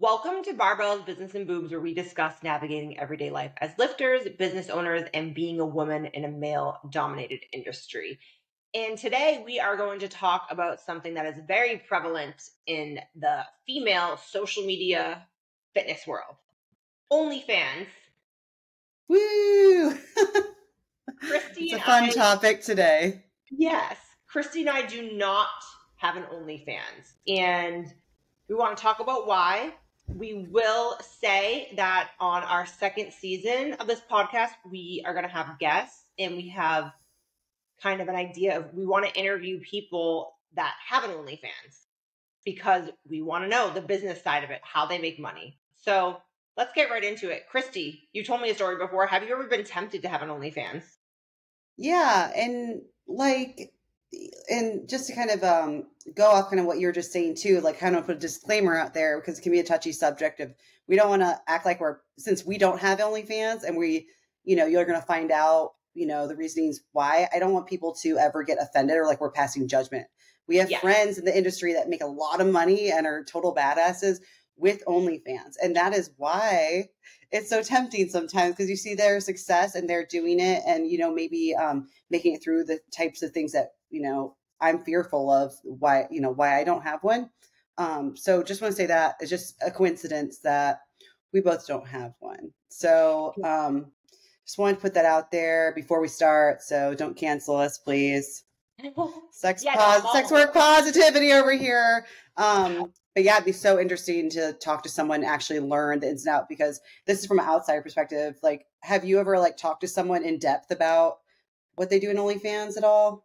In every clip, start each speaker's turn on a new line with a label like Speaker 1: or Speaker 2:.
Speaker 1: Welcome to Barbell's Business and Boobs, where we discuss navigating everyday life as lifters, business owners, and being a woman in a male-dominated industry. And today we are going to talk about something that is very prevalent in the female social media fitness world. OnlyFans.
Speaker 2: Woo!
Speaker 1: Christy
Speaker 2: It's a
Speaker 1: and
Speaker 2: fun topic today.
Speaker 1: Yes. Christy and I do not have an OnlyFans. And we want to talk about why. We will say that on our second season of this podcast, we are going to have guests, and we have kind of an idea of we want to interview people that have an OnlyFans because we want to know the business side of it, how they make money. So let's get right into it. Christy, you told me a story before. Have you ever been tempted to have an OnlyFans?
Speaker 2: Yeah, and just to kind of go off kind of what you were just saying too, like kind of put a disclaimer out there because it can be a touchy subject of we don't want to act like since we don't have OnlyFans and you're going to find out, the reasonings why. I don't want people to ever get offended or like we're passing judgment. We have friends in the industry that make a lot of money and are total badasses with OnlyFans. And that is why it's so tempting sometimes because you see their success and they're doing it and, maybe making it through the types of things that, I'm fearful of why I don't have one. So just want to say that it's just a coincidence that we both don't have one. So just wanted to put that out there before we start. So don't cancel us, please. Sex work positivity over here. But yeah, it'd be so interesting to talk to someone, actually learn the ins and outs, because this is from an outsider perspective. Like, have you ever talked to someone in depth about what they do in OnlyFans at all?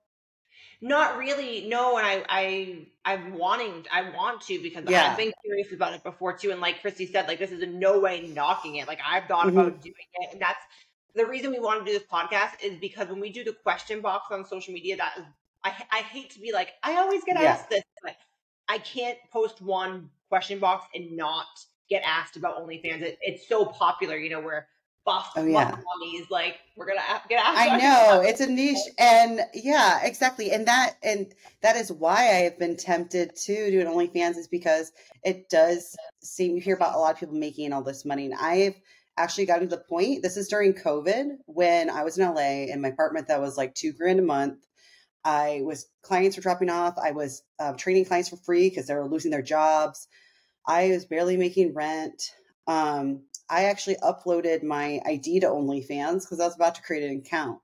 Speaker 1: Not really, no. And I want to because I've been curious about it before too. And like Christy said, this is in no way knocking it. Like I've thought about doing it, and that's the reason we want to do this podcast is because when we do the question box on social media, that is, I hate to be like, I always get asked this, but I can't post one question box and not get asked about OnlyFans. It's so popular, where buff mommies, like we're gonna get asked.
Speaker 2: I know it's a niche, and yeah, exactly, and that is why I have been tempted to do an OnlyFans is because it does seem you hear about a lot of people making all this money, and I've actually gotten to the point. This is during COVID when I was in LA in my apartment that was like $2,000 a month. Clients were dropping off. I was training clients for free because they were losing their jobs. I was barely making rent. I actually uploaded my ID to OnlyFans because I was about to create an account.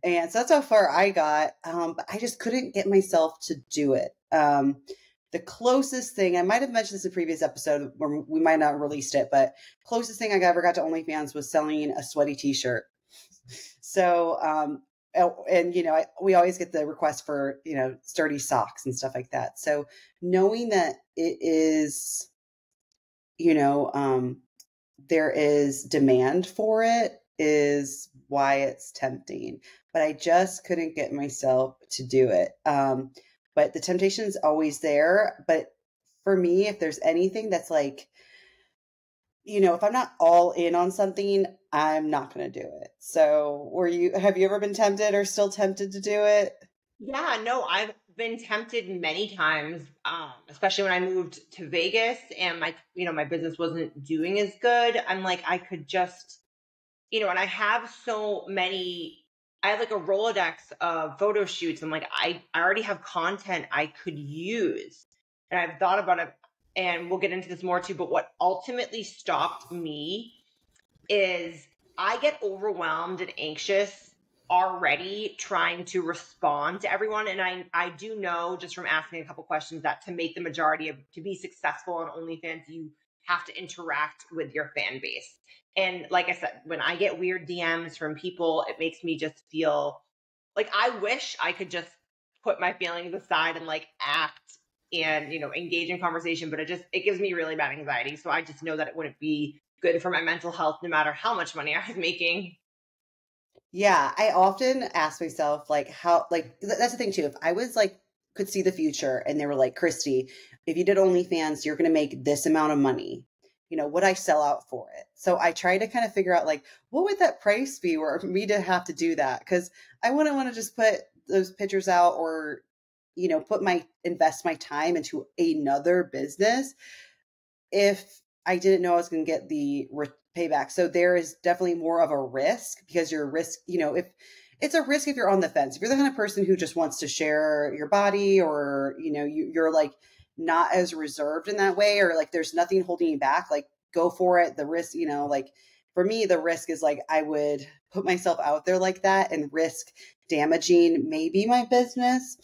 Speaker 2: And so that's how far I got. But I just couldn't get myself to do it. The closest thing, I might have mentioned this in a previous episode where we might not have released it, but closest thing I ever got to OnlyFans was selling a sweaty t-shirt. So, and we always get the request for sturdy socks and stuff like that. So knowing that it is there is demand for it is why it's tempting, but I just couldn't get myself to do it. But the temptation is always there. But for me, if there's anything that's if I'm not all in on something, I'm not going to do it. So have you ever been tempted or still tempted to do it?
Speaker 1: Yeah, no, I've been tempted many times, especially when I moved to Vegas and my business wasn't doing as good. I'm like, I could just, and I have I have like a Rolodex of photo shoots. I'm like, I already have content I could use, and I've thought about it, and we'll get into this more too. But what ultimately stopped me is I get overwhelmed and anxious already trying to respond to everyone. And I do know just from asking a couple questions that to make the majority to be successful on OnlyFans, you have to interact with your fan base. And like I said, when I get weird DMs from people, it makes me just feel like I wish I could just put my feelings aside and act and, engage in conversation, but it gives me really bad anxiety. So I just know that it wouldn't be good for my mental health, no matter how much money I was making.
Speaker 2: Yeah, I often ask myself, how, that's the thing too. If I was could see the future and they were like, Christy, if you did OnlyFans, you're going to make this amount of money, would I sell out for it? So I try to kind of figure out what would that price be for me to have to do that? Because I wouldn't want to just put those pictures out or, invest my time into another business if I didn't know I was going to get the payback. So there is definitely more of a risk because your risk, if it's a risk if you're on the fence, if you're the kind of person who just wants to share your body or, you're like not as reserved in that way, or like there's nothing holding you back, like go for it. The risk, like for me, the risk is like I would put myself out there like that and risk damaging maybe my business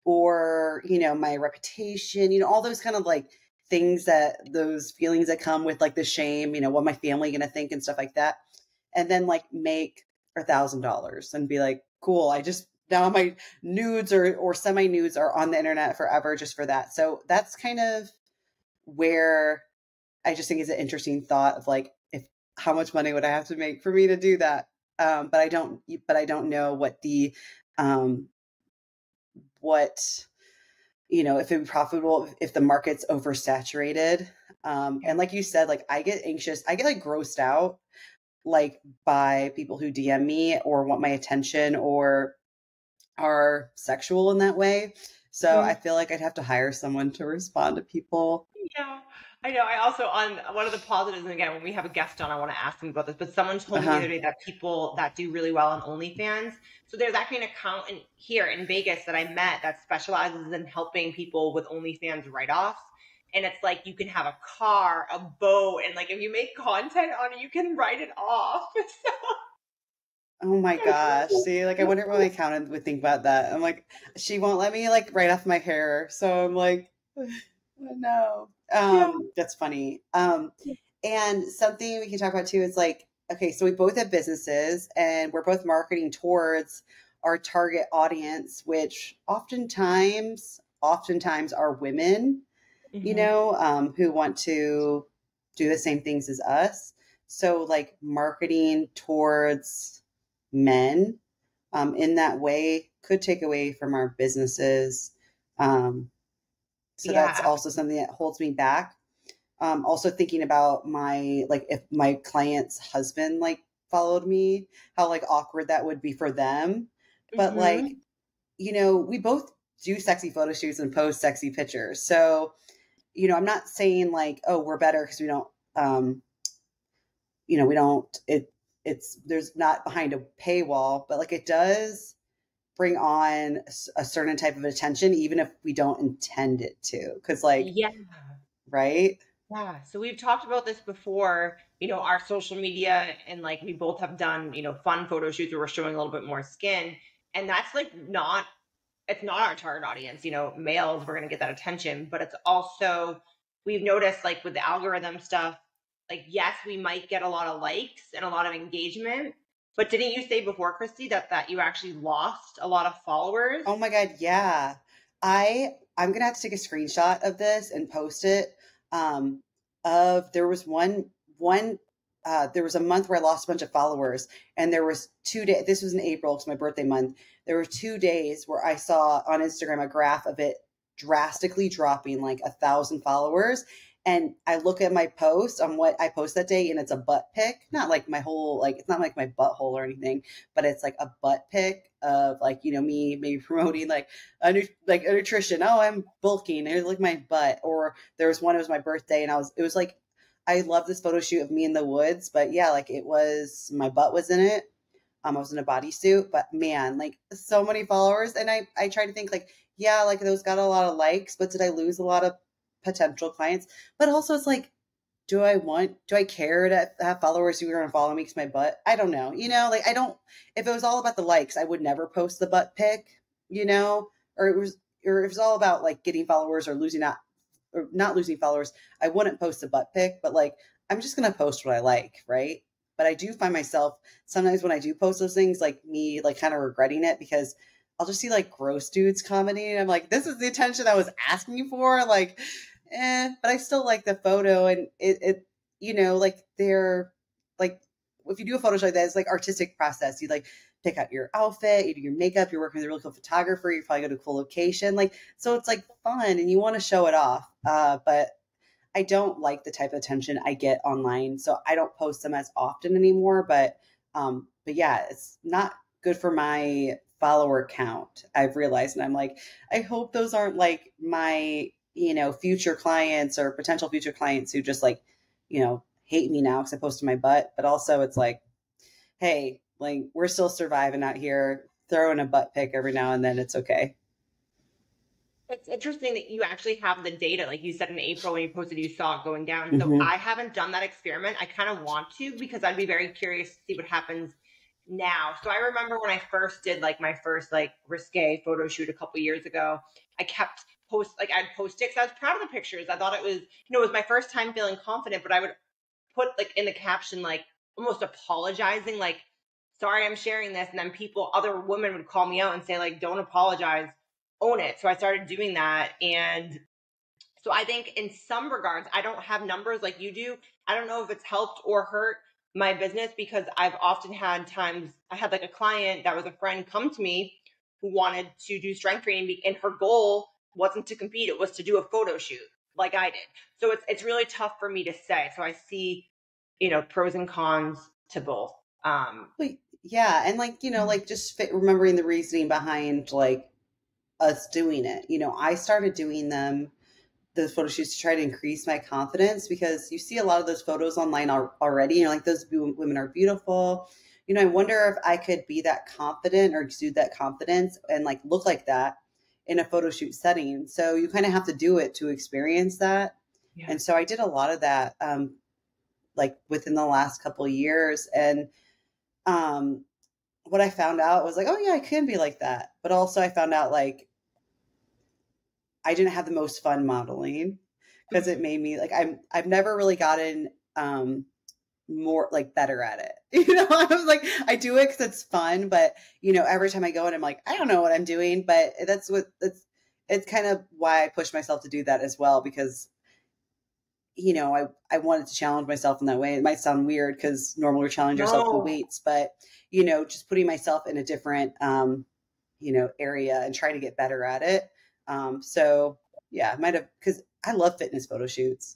Speaker 2: or, my reputation, all those kind of like things those feelings that come with like the shame, what my family going to think and stuff like that. And then like make $1,000 and be like, cool. Now my nudes or semi nudes are on the internet forever just for that. So that's kind of where I just think is an interesting thought of like, how much money would I have to make for me to do that? But I don't know what if it'd be profitable, if the market's oversaturated. And like you said, like I get anxious, I get like grossed out, like by people who DM me or want my attention or are sexual in that way. So I feel like I'd have to hire someone to respond to people.
Speaker 1: Yeah, I know. I also, on one of the positives, and again, when we have a guest on, I want to ask them about this, but someone told me the other day that people that do really well on OnlyFans, so there's actually an account here in Vegas that I met that specializes in helping people with OnlyFans write-offs. And it's like you can have a car, a boat, and like if you make content on it, you can write it off.
Speaker 2: Oh my gosh. See, like I wonder what my accountant would think about that. I'm like, she won't let me like write off my hair. So I'm like, no. That's funny. And something we can talk about too is like, okay, so we both have businesses and we're both marketing towards our target audience, which oftentimes are women, who want to do the same things as us. So like marketing towards men in that way could take away from our businesses. So that's also something that holds me back. Also thinking about if my client's husband like followed me, how like awkward that would be for them. But like, we both do sexy photo shoots and post sexy pictures. So, I'm not saying like, oh, we're better because we don't, there's not behind a paywall, but like it does bring on a certain type of attention, even if we don't intend it to. Cause like, right.
Speaker 1: Yeah. So we've talked about this before, our social media, and like we both have done, fun photo shoots where we're showing a little bit more skin. And that's like it's not our target audience, males, we're going to get that attention, but it's also, we've noticed like with the algorithm stuff, like, yes, we might get a lot of likes and a lot of engagement, but didn't you say before, Christy, that you actually lost a lot of followers?
Speaker 2: Oh my God. Yeah. I'm going to have to take a screenshot of this and post it. There was there was a month where I lost a bunch of followers, and there was 2 days. This was in April, it's my birthday month. There were 2 days where I saw on Instagram a graph of it drastically dropping like 1,000 followers. And I look at my post on what I post that day, and it's a butt pic, not like my whole, like, it's not like my butthole or anything, but it's like a butt pic of like, me maybe promoting like a nutrition. Oh, I'm bulking. Here's like my butt. Or there was one, it was my birthday, and it was like, I love this photo shoot of me in the woods, but yeah, like my butt was in it. I was in a bodysuit, but man, like so many followers. And I try to think like, yeah, like those got a lot of likes, but did I lose a lot of potential clients? But also it's like, do I care to have followers who are going to follow me because my butt? I don't know. Like if it was all about the likes, I would never post the butt pic, or it was all about like getting followers or not losing followers. I wouldn't post a butt pic, but like, I'm just going to post what I like. Right. But I do find myself sometimes when I do post those things, like me, like kind of regretting it because I'll just see like gross dudes commenting. And I'm like, this is the attention I was asking for. Like, but I still like the photo, and it like they're like, if you do a photo shoot like that, it's like artistic process. You like pick out your outfit, you do your makeup, you're working with a really cool photographer, you probably go to a cool location. Like, so it's like fun and you want to show it off. But I don't like the type of attention I get online. So I don't post them as often anymore, but yeah, it's not good for my follower count, I've realized. And I'm like, I hope those aren't like my, future clients or potential future clients who just like hate me now because I posted my butt, but also it's like, hey, like we're still surviving out here. Throw in a butt pic every now and then. It's okay.
Speaker 1: It's interesting that you actually have the data. Like you said in April when you posted, you saw it going down. So
Speaker 2: Mm-hmm.
Speaker 1: I haven't done that experiment. I kind of want to because I'd be very curious to see what happens now. So I remember when I first did like my first like risque photo shoot a couple years ago, I kept I'd post it because I was proud of the pictures. I thought it was, it was my first time feeling confident, but I would put like in the caption, like almost apologizing, like, sorry, I'm sharing this. And then other women would call me out and say, like, don't apologize, own it. So I started doing that. And so I think in some regards, I don't have numbers like you do. I don't know if it's helped or hurt my business because I've often had times I had like a client that was a friend come to me who wanted to do strength training and her goal wasn't to compete. It was to do a photo shoot like I did. So it's really tough for me to say. So I see, pros and cons to both.
Speaker 2: But yeah, and like like just remembering the reasoning behind like us doing it. I started doing those photo shoots to try to increase my confidence because you see a lot of those photos online already. And you're like, those women are beautiful. I wonder if I could be that confident or exude that confidence and like look like that in a photo shoot setting. So you kind of have to do it to experience that. Yeah. And so I did a lot of that, like within the last couple of years. And what I found out was like, oh yeah, I can be like that. But also I found out like I didn't have the most fun modeling because it made me like I've never really gotten more like better at it. I was like I do it because it's fun, but every time I go in, I'm like I don't know what I'm doing. But it's kind of why I push myself to do that as well because I wanted to challenge myself in that way. It might sound weird because normally we challenge ourselves with weights, but just putting myself in a different area and trying to get better at it. So yeah, might have, because I love fitness photo shoots,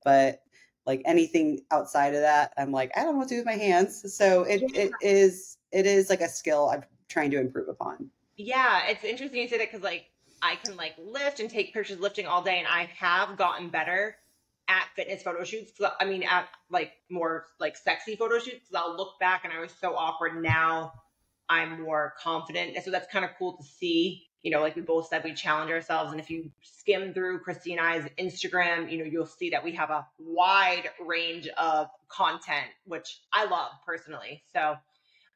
Speaker 2: but like anything outside of that, I'm like, I don't know what to do with my hands. So it is like a skill I'm trying to improve upon.
Speaker 1: Yeah, it's interesting you say that because like I can like lift and take pictures lifting all day, and I have gotten better at fitness photo shoots. I mean, at like more like sexy photo shoots, because I'll look back and I was so awkward. Now I'm more confident. And so that's kind of cool to see. Like we both said, we challenge ourselves. And if you skim through Christy and I's Instagram, you'll see that we have a wide range of content, which I love personally. So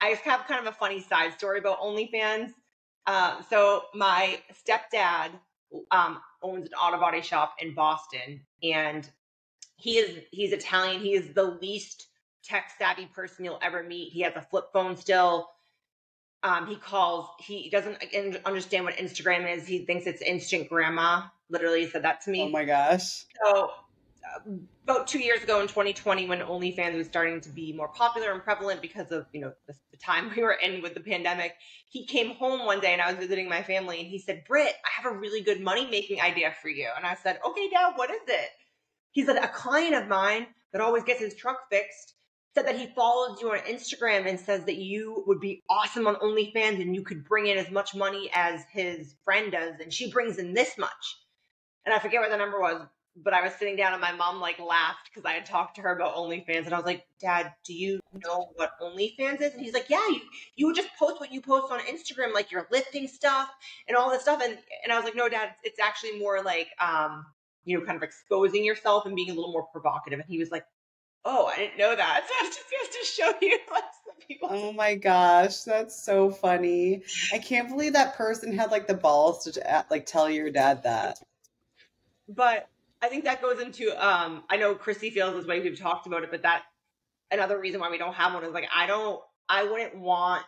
Speaker 1: I just have kind of a funny side story about OnlyFans. So my stepdad owns an auto body shop in Boston, and he's Italian. He is the least tech savvy person you'll ever meet. He has a flip phone still. He doesn't understand what Instagram is. He thinks it's instant grandma. Literally said that to me.
Speaker 2: Oh my gosh.
Speaker 1: So about 2 years ago in 2020, when OnlyFans was starting to be more popular and prevalent because of, the time we were in with the pandemic, he came home one day and I was visiting my family and he said, Britt, I have a really good money-making idea for you. And I said, okay, Dad, what is it? He said, a client of mine that always gets his truck fixed said that he follows you on Instagram and says that you would be awesome on OnlyFans and you could bring in as much money as his friend does. And she brings in this much. And I forget what the number was, but I was sitting down and my mom like laughed because I had talked to her about OnlyFans. And I was like, Dad, do you know what OnlyFans is? And he's like, yeah, you would just post what you post on Instagram, like your lifting stuff and all this stuff. And I was like, no, Dad, it's actually more like, kind of exposing yourself and being a little more provocative. And he was like, oh, I didn't know that. So I was just to show you.
Speaker 2: Oh my gosh, that's so funny. I can't believe that person had like the balls to like tell your dad that.
Speaker 1: But I think that goes into, I know Chrissy feels this way. We've talked about it, but that another reason why we don't have one is like, I wouldn't want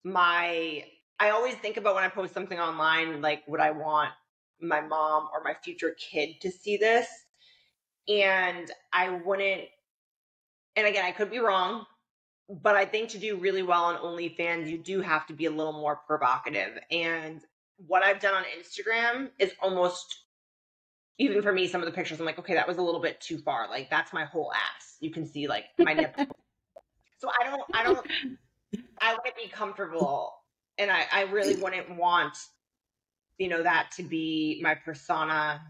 Speaker 1: I always think about when I post something online, like, would I want my mom or my future kid to see this? And I wouldn't, and again, I could be wrong, but I think to do really well on OnlyFans, you do have to be a little more provocative. And what I've done on Instagram is almost, even for me, some of the pictures, I'm like, okay, that was a little bit too far. Like, that's my whole ass. You can see like my nipple. So I wouldn't be comfortable. And I really wouldn't want, that to be my persona.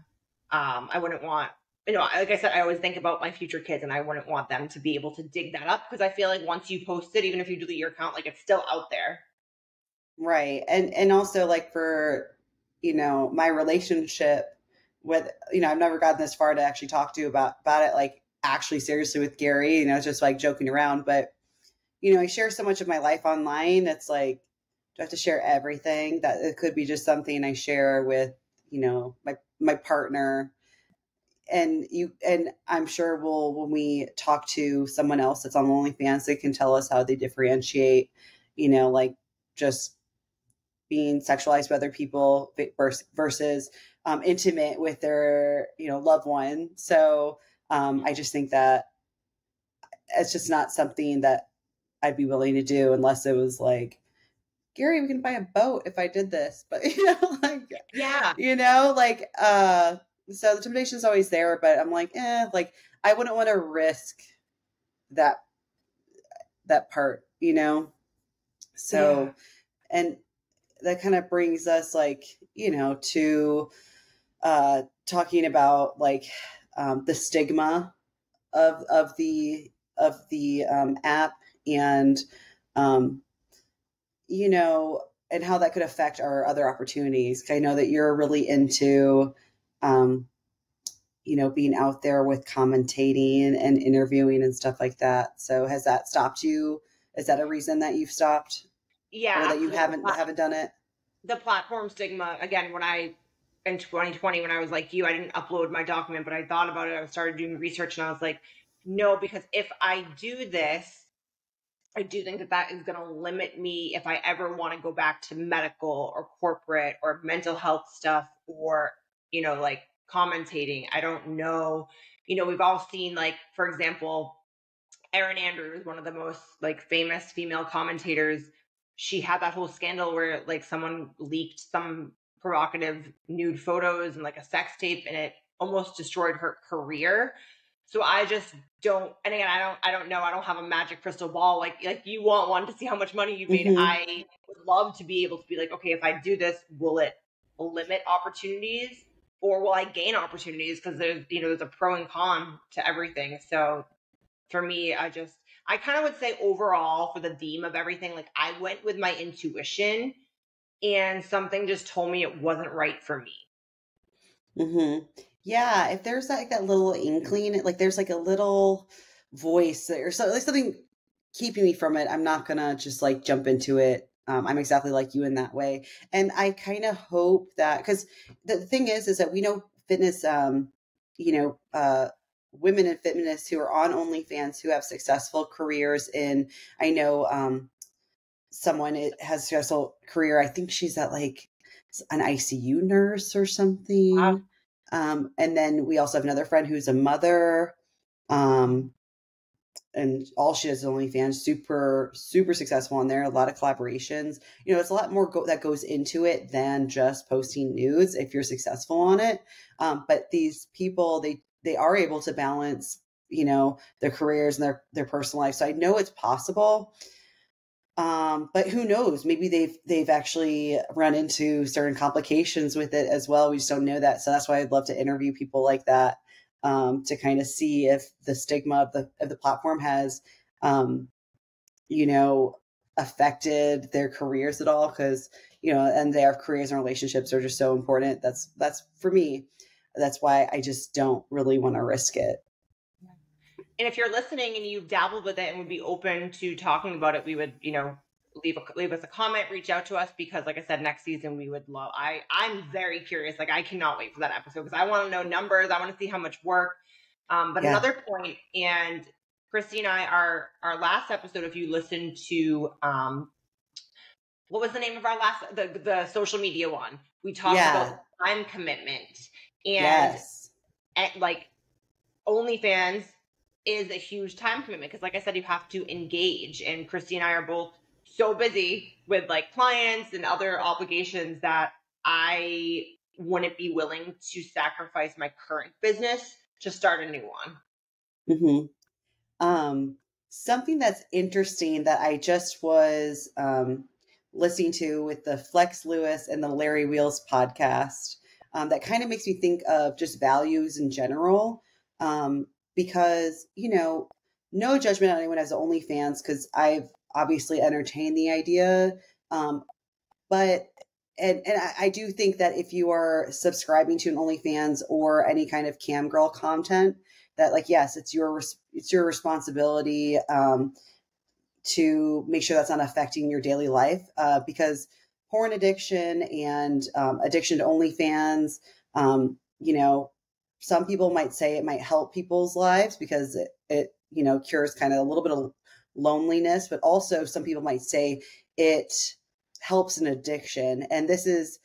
Speaker 1: I wouldn't want like I said, I always think about my future kids, and I wouldn't want them to be able to dig that up, because I feel like once you post it, even if you delete your account, like it's still out there.
Speaker 2: Right. And also like for, my relationship with, I've never gotten this far to actually talk to you about it, like actually seriously with Gary, it's just like joking around, but I share so much of my life online. It's like, do I have to share everything? That it could be just something I share with, my partner. And I'm sure when we talk to someone else that's on OnlyFans, they can tell us how they differentiate, like just being sexualized by other people versus intimate with their, loved one. So I just think that it's just not something that I'd be willing to do unless it was like, Gary, we can buy a boat if I did this. But
Speaker 1: Yeah.
Speaker 2: so the temptation is always there, but I'm like, like I wouldn't want to risk that part, So,
Speaker 1: Yeah.
Speaker 2: and that kind of brings us like, to talking about like the stigma of the app, and um, and how that could affect our other opportunities. I know that you're really into, being out there with commentating and interviewing and stuff like that. So has that stopped you? Is that a reason that you've stopped,
Speaker 1: Yeah,
Speaker 2: or that you
Speaker 1: absolutely.
Speaker 2: haven't done it?
Speaker 1: The platform stigma, again, in 2020, when I was like you, I didn't upload my document, but I thought about it. I started doing research, and I was like, no, because if I do this, I do think that is going to limit me if I ever want to go back to medical or corporate or mental health stuff, or, like commentating. I don't know. We've all seen, like, for example, Erin Andrews, one of the most like famous female commentators. She had that whole scandal where like someone leaked some provocative nude photos and like a sex tape, and it almost destroyed her career. So I just don't. And again, I don't know. I don't have a magic crystal ball. Like you want one to see how much money you've made.
Speaker 2: Mm-hmm.
Speaker 1: I would love to be able to be like, okay, if I do this, will it limit opportunities, or will I gain opportunities? Because there's a pro and con to everything. So for me, I kind of would say overall, for the theme of everything, like I went with my intuition, and something just told me it wasn't right for me.
Speaker 2: Mm-hmm. Yeah, if there's like that little inkling, like there's like a little voice or so, like something keeping me from it, I'm not gonna just like jump into it. I'm exactly like you in that way, and I kind of hope that, because the thing is that we know fitness, you know, uh, women in fitness who are on OnlyFans who have successful careers in. I know someone it has a successful career. I think she's at like an ICU nurse or
Speaker 1: Wow.
Speaker 2: something. And then we also have another friend who's a mother. Um, and all she does is OnlyFans, super, super successful on there. A lot of collaborations. It's a lot more that goes into it than just posting nudes if you're successful on it. But these people, they are able to balance, their careers and their personal life. So I know it's possible. But who knows? Maybe they've actually run into certain complications with it as well. We just don't know that. So that's why I'd love to interview people like that, to kind of see if the stigma of the platform has, you know, affected their careers at all. Because and their careers and relationships are just so important. That's for me. That's why I just don't really want to risk it.
Speaker 1: And if you're listening and you've dabbled with it and would be open to talking about it, we would, leave us a comment, reach out to us, because like I said, next season we would love. I'm very curious. Like I cannot wait for that episode, because I want to know numbers. I want to see how much work. But
Speaker 2: Yeah.
Speaker 1: another point, and Christy and I, our last episode, if you listen to what was the name of our last the social media one, we talked
Speaker 2: Yeah.
Speaker 1: about time commitment, and
Speaker 2: Yes.
Speaker 1: like OnlyFans is a huge time commitment, because like I said, you have to engage, and Christy and I are both so busy with like clients and other obligations that I wouldn't be willing to sacrifice my current business to start a new one.
Speaker 2: Mm-hmm. Something that's interesting that I just was listening to with the Flex Lewis and the Larry Wheels podcast, that kind of makes me think of just values in general. Because, no judgment on anyone as OnlyFans, because I've obviously entertained the idea. But I do think that if you are subscribing to an OnlyFans or any kind of cam girl content, that like, yes, it's your responsibility to make sure that's not affecting your daily life, because porn addiction and addiction to OnlyFans, some people might say it might help people's lives because it cures kind of a little bit of loneliness, but also some people might say it helps an addiction. And this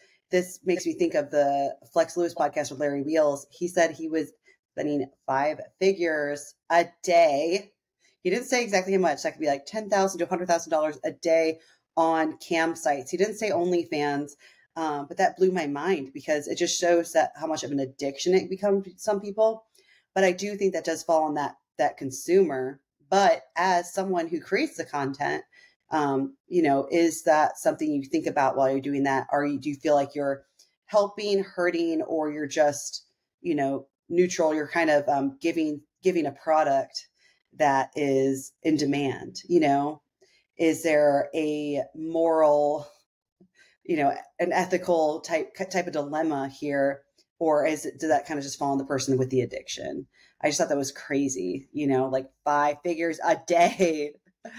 Speaker 2: makes me think of the Flex Lewis podcast with Larry Wheels. He said he was spending 5 figures a day. He didn't say exactly how much. That could be like $10,000 to $100,000 a day on cam sites. He didn't say OnlyFans, but that blew my mind because it just shows that how much of an addiction it becomes to some people. But I do think that does fall on that consumer. But as someone who creates the content, is that something you think about while you're doing that? Or do you feel like you're helping, hurting, or you're just, neutral? You're kind of giving a product that is in demand. Is there a moral, an ethical type of dilemma here, or does that kind of just fall on the person with the addiction? I just thought that was crazy. Like 5 figures a day.
Speaker 1: That's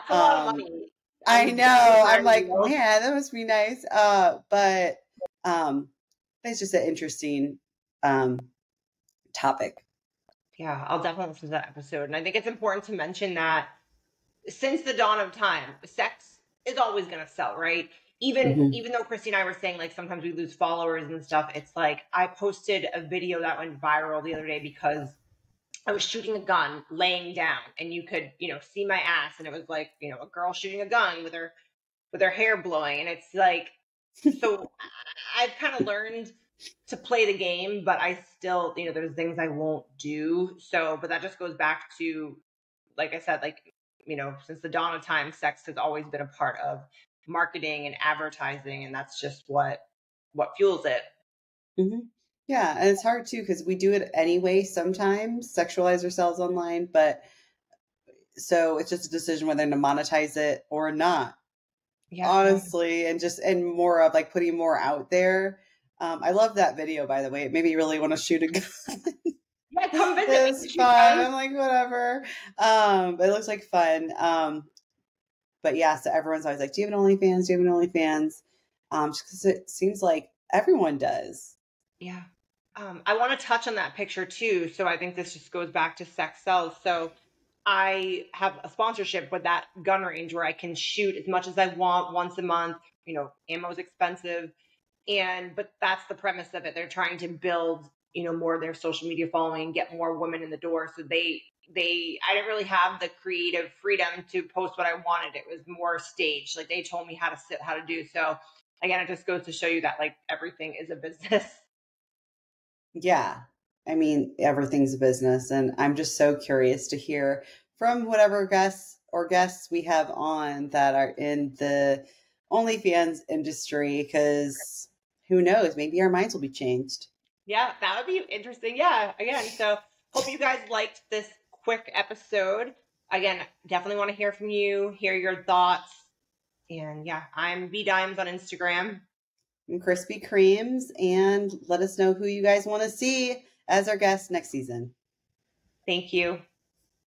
Speaker 1: a lot of money.
Speaker 2: I know. I'm like, man, that must be nice. But it's just an interesting topic.
Speaker 1: Yeah, I'll definitely listen to that episode. And I think it's important to mention that since the dawn of time, sex is always going to sell, right? Even though Christy and I were saying like sometimes we lose followers and stuff, it's like I posted a video that went viral the other day because I was shooting a gun laying down and you could, see my ass, and it was like, a girl shooting a gun with her hair blowing. And it's like, so I've kind of learned to play the game, but I still, there's things I won't do. So, but that just goes back to, like I said, like, since the dawn of time, sex has always been a part of marketing and advertising. And that's just what fuels it.
Speaker 2: Mm-hmm. Yeah. And it's hard too, because we do it anyway, sometimes sexualize ourselves online, but so it's just a decision whether to monetize it or not. Yeah. Honestly, and more of like putting more out there. I love that video, by the way. It made me really want to shoot a gun.
Speaker 1: Yeah, come visit.
Speaker 2: It was fun. I'm like, whatever. But it looks like fun. But yeah, so everyone's always like, do you have an OnlyFans? Do you have an OnlyFans? Just because it seems like everyone does.
Speaker 1: Yeah. I want to touch on that picture too. So I think this just goes back to sex sells. So I have a sponsorship with that gun range where I can shoot as much as I want once a month. Ammo's expensive. But that's the premise of it. They're trying to build, more of their social media following and get more women in the door. So I didn't really have the creative freedom to post what I wanted. It was more staged. Like they told me how to do. So again, it just goes to show you that like everything is a business.
Speaker 2: Yeah. I mean, everything's a business. And I'm just so curious to hear from whatever guests we have on that are in the OnlyFans industry, because who knows, maybe our minds will be changed.
Speaker 1: Yeah, that would be interesting. Yeah, again, so hope you guys liked this quick episode. Again, definitely want to hear from you, hear your thoughts. And yeah, I'm VDimes on Instagram.
Speaker 2: And Krispy Kremes, and let us know who you guys want to see as our guest next season.
Speaker 1: Thank you.